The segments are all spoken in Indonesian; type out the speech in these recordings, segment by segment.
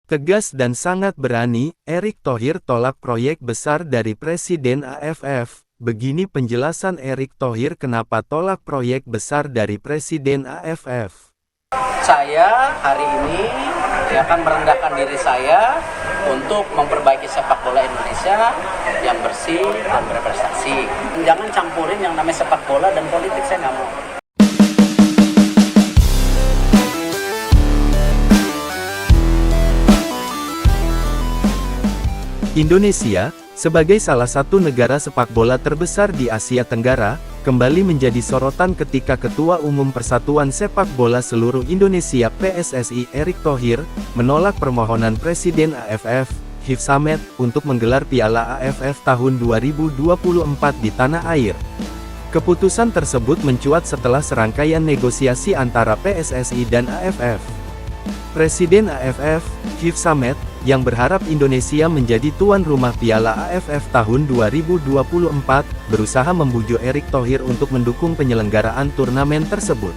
Tegas dan sangat berani, Erick Thohir tolak proyek besar dari Presiden AFF. Begini penjelasan Erick Thohir kenapa tolak proyek besar dari Presiden AFF. Saya hari ini akan merendahkan diri saya untuk memperbaiki sepak bola Indonesia yang bersih dan berprestasi. Jangan campurin yang namanya sepak bola dan politik, saya nggak mau. Indonesia, sebagai salah satu negara sepak bola terbesar di Asia Tenggara, kembali menjadi sorotan ketika Ketua Umum Persatuan Sepak Bola Seluruh Indonesia (PSSI) Erick Thohir, menolak permohonan Presiden AFF, Hifz Samed, untuk menggelar Piala AFF tahun 2024 di tanah air. Keputusan tersebut mencuat setelah serangkaian negosiasi antara PSSI dan AFF. Presiden AFF, Hifz Samed, yang berharap Indonesia menjadi tuan rumah Piala AFF tahun 2024, berusaha membujuk Erick Thohir untuk mendukung penyelenggaraan turnamen tersebut.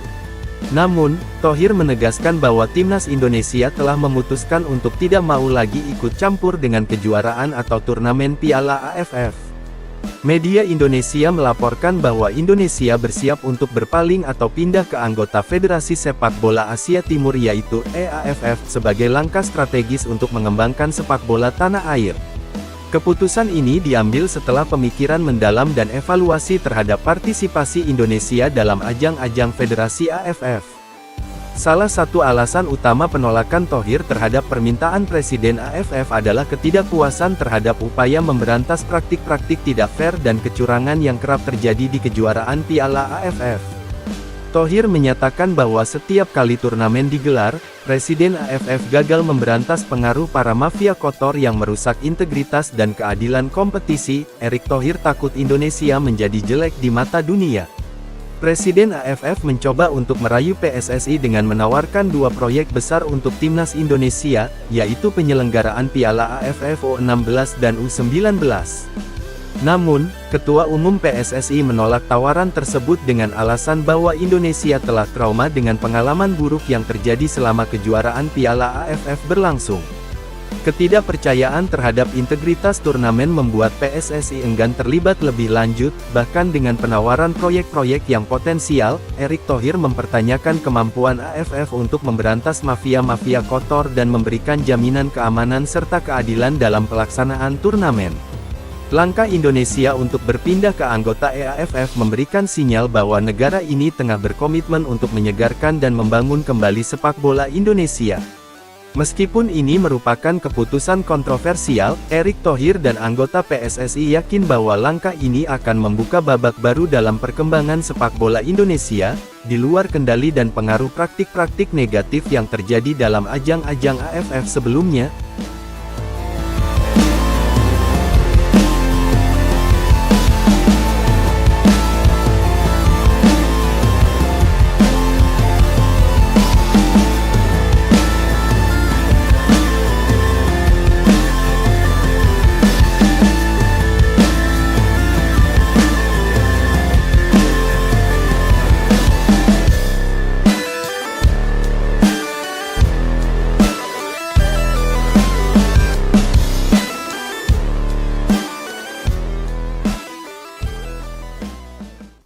Namun, Thohir menegaskan bahwa timnas Indonesia telah memutuskan untuk tidak mau lagi ikut campur dengan kejuaraan atau turnamen Piala AFF. Media Indonesia melaporkan bahwa Indonesia bersiap untuk berpaling atau pindah ke anggota Federasi Sepak Bola Asia Timur yaitu EAFF sebagai langkah strategis untuk mengembangkan sepak bola tanah air. Keputusan ini diambil setelah pemikiran mendalam dan evaluasi terhadap partisipasi Indonesia dalam ajang-ajang Federasi AFF. Salah satu alasan utama penolakan Thohir terhadap permintaan Presiden AFF adalah ketidakpuasan terhadap upaya memberantas praktik-praktik tidak fair dan kecurangan yang kerap terjadi di kejuaraan Piala AFF. Thohir menyatakan bahwa setiap kali turnamen digelar, Presiden AFF gagal memberantas pengaruh para mafia kotor yang merusak integritas dan keadilan kompetisi. Erick Thohir takut Indonesia menjadi jelek di mata dunia. Presiden AFF mencoba untuk merayu PSSI dengan menawarkan dua proyek besar untuk timnas Indonesia, yaitu penyelenggaraan Piala AFF U16 dan U19. Namun, Ketua Umum PSSI menolak tawaran tersebut dengan alasan bahwa Indonesia telah trauma dengan pengalaman buruk yang terjadi selama kejuaraan Piala AFF berlangsung. Ketidakpercayaan terhadap integritas turnamen membuat PSSI enggan terlibat lebih lanjut, bahkan dengan penawaran proyek-proyek yang potensial. Erick Thohir mempertanyakan kemampuan AFF untuk memberantas mafia-mafia kotor dan memberikan jaminan keamanan serta keadilan dalam pelaksanaan turnamen. Langkah Indonesia untuk berpindah ke anggota EAFF memberikan sinyal bahwa negara ini tengah berkomitmen untuk menyegarkan dan membangun kembali sepak bola Indonesia. Meskipun ini merupakan keputusan kontroversial, Erick Thohir dan anggota PSSI yakin bahwa langkah ini akan membuka babak baru dalam perkembangan sepak bola Indonesia, di luar kendali dan pengaruh praktik-praktik negatif yang terjadi dalam ajang-ajang AFF sebelumnya.